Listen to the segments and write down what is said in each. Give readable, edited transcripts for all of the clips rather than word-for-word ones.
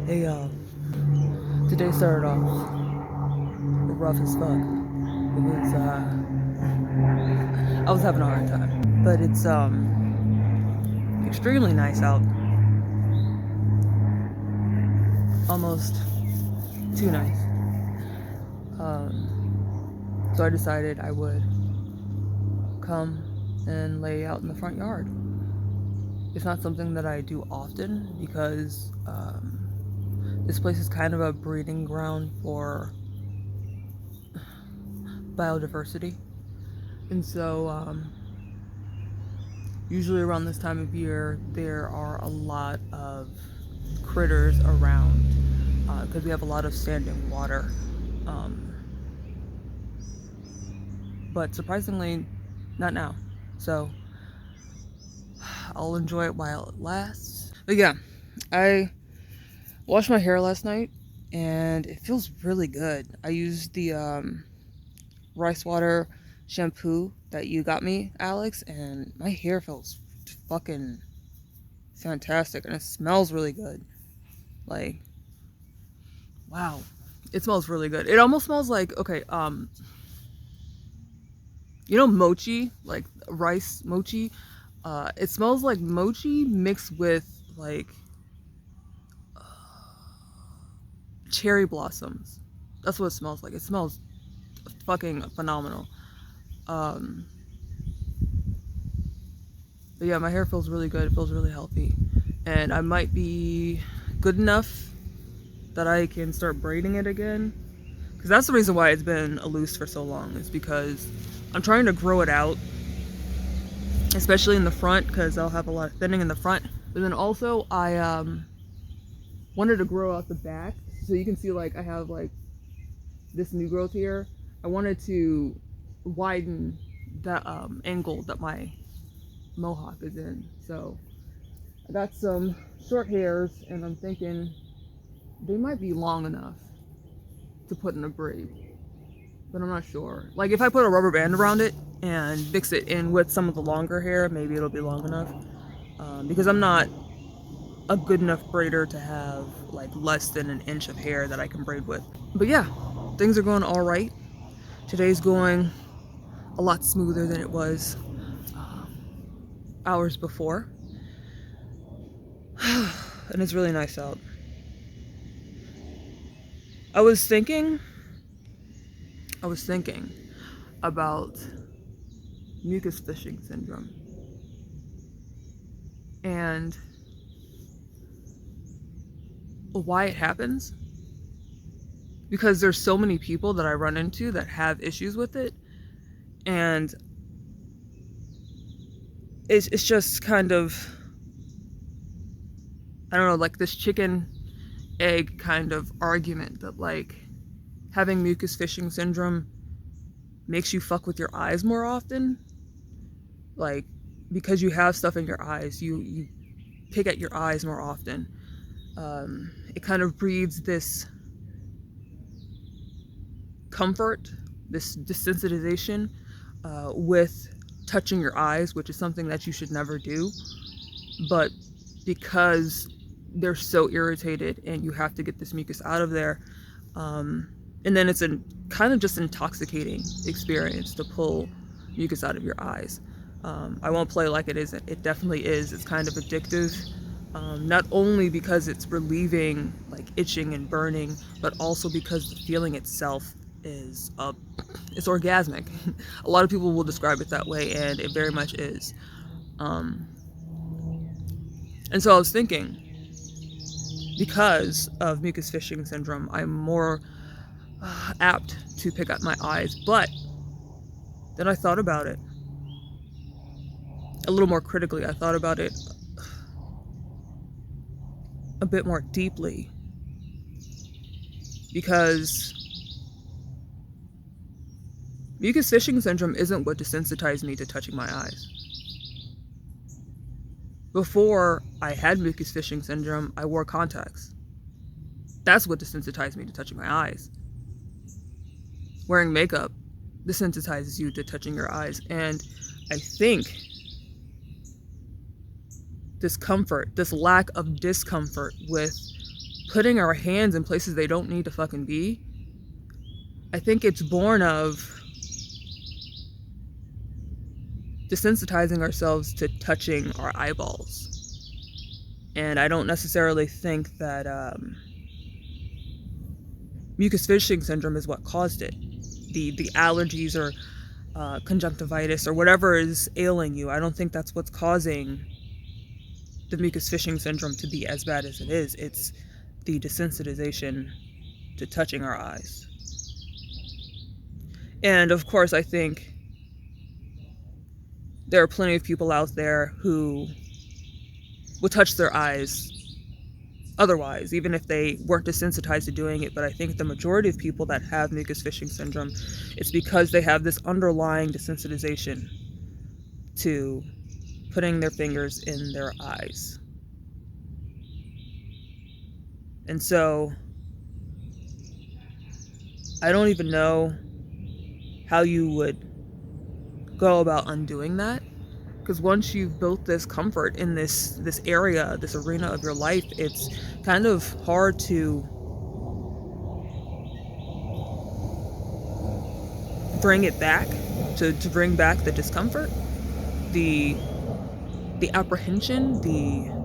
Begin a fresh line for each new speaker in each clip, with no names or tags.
Hey, today started off rough as fuck. It was, I was having a hard time. But it's, extremely nice out. Almost too nice. So I decided I would come and lay out in the front yard. It's not something that I do often because, this place is kind of a breeding ground for biodiversity. And so, usually around this time of year, there are a lot of critters around because we have a lot of standing water. Um, but surprisingly, not now. So I'll enjoy it while it lasts. But yeah, I washed my hair last night and it feels really good. I used the rice water shampoo that you got me, Alex, and my hair feels fucking fantastic and it smells really good. Like, wow. It smells really good. It almost smells like, okay, you know mochi, like rice mochi? It smells like mochi mixed with like cherry blossoms. That's what it smells like. It smells fucking phenomenal. Um, but yeah, my hair feels really good. It feels really healthy. And I might be good enough that I can start braiding it again. Because that's the reason why it's been loose for so long. Is because I'm trying to grow it out, especially in the front, because I'll have a lot of thinning in the front. But then also, I wanted to grow out the back, so you can see like I have like this new growth here. I wanted to widen that angle that my mohawk is in. So I got some short hairs, and I'm thinking they might be long enough to put in a braid, but I'm not sure. Like if I put a rubber band around it and mix it in with some of the longer hair, maybe it'll be long enough. Because I'm not a good enough braider to have like less than an inch of hair that I can braid with. But yeah, things are going all right. Today's going a lot smoother than it was hours before. And it's really nice out. I was thinking about mucus fishing syndrome and why it happens, because there's so many people that I run into that have issues with it, and it's just kind of, I don't know, like this chicken egg kind of argument that like having mucus fishing syndrome makes you fuck with your eyes more often. Like because you have stuff in your eyes, you pick at your eyes more often. It kind of breeds this comfort, this desensitization with touching your eyes, which is something that you should never do. But because they're so irritated and you have to get this mucus out of there, and then it's a kind of just intoxicating experience to pull mucus out of your eyes. I won't play like it isn't. It definitely is. It's kind of addictive. Not only because it's relieving like itching and burning, but also because the feeling itself is it's orgasmic. A lot of people will describe it that way, and it very much is. And so I was thinking, because of mucus fishing syndrome, I'm more apt to pick up my eyes. But then I thought about it a little more critically. I thought about it a bit more deeply, because mucus fishing syndrome isn't what desensitized me to touching my eyes. Before I had mucus fishing syndrome, I wore contacts. That's what desensitized me to touching my eyes. Wearing makeup desensitizes you to touching your eyes. And I think this lack of discomfort with putting our hands in places they don't need to fucking be, I think it's born of desensitizing ourselves to touching our eyeballs. And I don't necessarily think that mucus fishing syndrome is what caused it. The allergies or conjunctivitis or whatever is ailing you, I don't think that's what's causing the mucus fishing syndrome to be as bad as it is. It's the desensitization to touching our eyes. And of course, I think there are plenty of people out there who would touch their eyes otherwise, even if they weren't desensitized to doing it. But I think the majority of people that have mucus fishing syndrome, it's because they have this underlying desensitization to putting their fingers in their eyes. And so I don't even know how you would go about undoing that, because once you've built this comfort in this area, this arena of your life, it's kind of hard to bring it back, to bring back the discomfort, the apprehension, the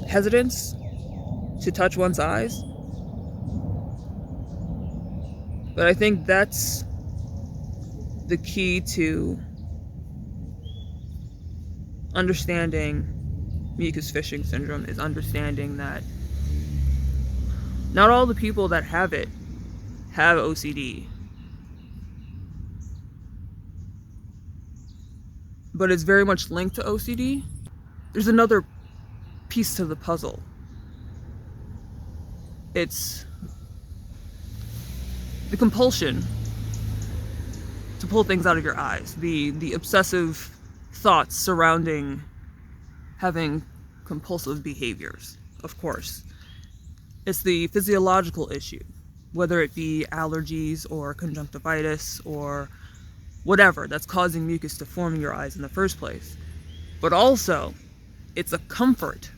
hesitance to touch one's eyes. But I think that's the key to understanding mucus fishing syndrome, is understanding that not all the people that have it have OCD. But it's very much linked to OCD. There's another piece to the puzzle. It's the compulsion to pull things out of your eyes, the obsessive thoughts surrounding having compulsive behaviors, of course. It's the physiological issue, whether it be allergies or conjunctivitis or whatever that's causing mucus to form in your eyes in the first place. But also, it's a comfort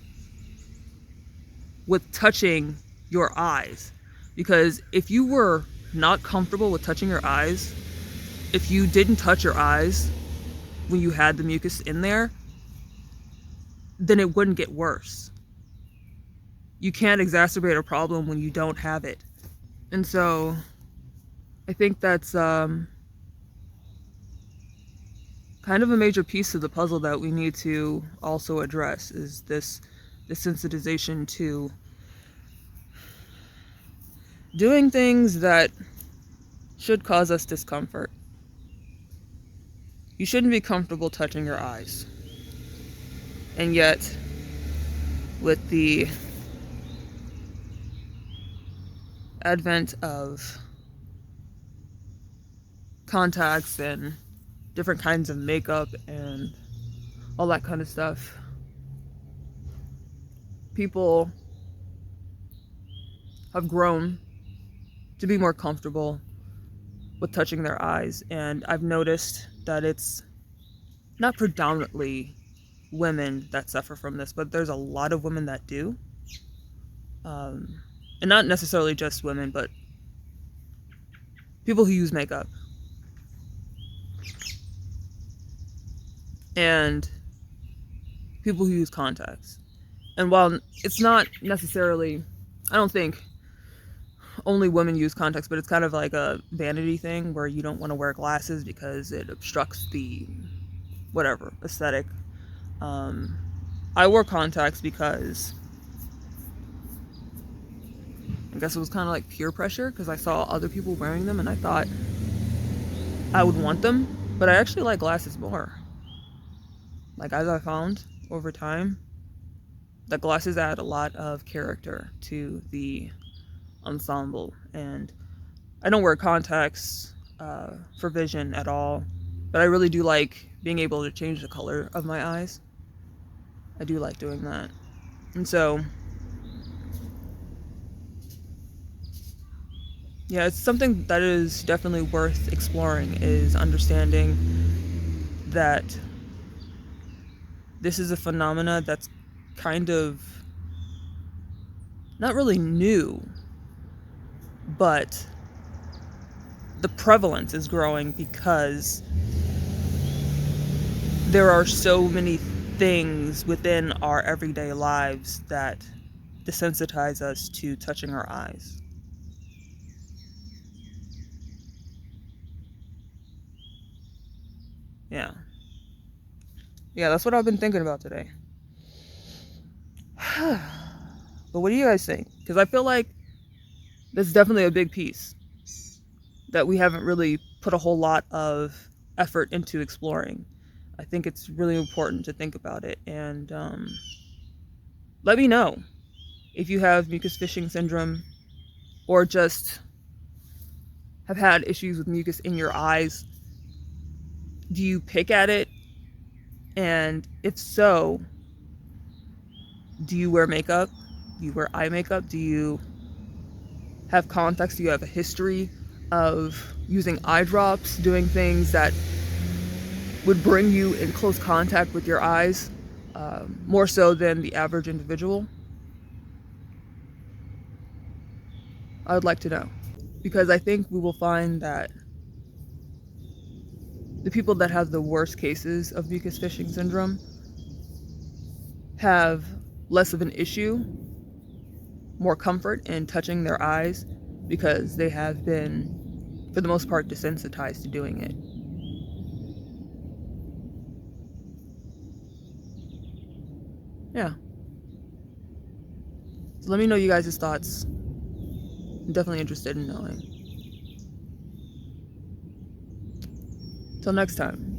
with touching your eyes. Because if you were not comfortable with touching your eyes, if you didn't touch your eyes when you had the mucus in there, then it wouldn't get worse. You can't exacerbate a problem when you don't have it. And so I think that's kind of a major piece of the puzzle that we need to also address, is this desensitization to doing things that should cause us discomfort. You shouldn't be comfortable touching your eyes. And yet, with the advent of contacts and different kinds of makeup and all that kind of stuff, people have grown to be more comfortable with touching their eyes. And I've noticed that it's not predominantly women that suffer from this, but there's a lot of women that do. And not necessarily just women, but people who use makeup. And people who use contacts. And while it's not necessarily, I don't think only women use contacts, but it's kind of like a vanity thing where you don't want to wear glasses because it obstructs the whatever aesthetic. I wore contacts because I guess it was kind of like peer pressure, because I saw other people wearing them and I thought I would want them, but I actually like glasses more. Like, as I found over time, that glasses add a lot of character to the ensemble. And I don't wear contacts for vision at all, but I really do like being able to change the color of my eyes. I do like doing that. And so, yeah, it's something that is definitely worth exploring, is understanding that this is a phenomena that's kind of not really new, but the prevalence is growing because there are so many things within our everyday lives that desensitize us to touching our eyes. Yeah. Yeah, that's what I've been thinking about today. But what do you guys think? Because I feel like this is definitely a big piece that we haven't really put a whole lot of effort into exploring. I think it's really important to think about it. And let me know if you have mucus fishing syndrome or just have had issues with mucus in your eyes. Do you pick at it? And if so, do you wear makeup? Do you wear eye makeup? Do you have contacts? Do you have a history of using eye drops, doing things that would bring you in close contact with your eyes, more so than the average individual? I would like to know, because I think we will find that the people that have the worst cases of mucus fishing syndrome have less of an issue, more comfort in touching their eyes, because they have been, for the most part, desensitized to doing it. Yeah. So let me know you guys' thoughts. I'm definitely interested in knowing. Till next time.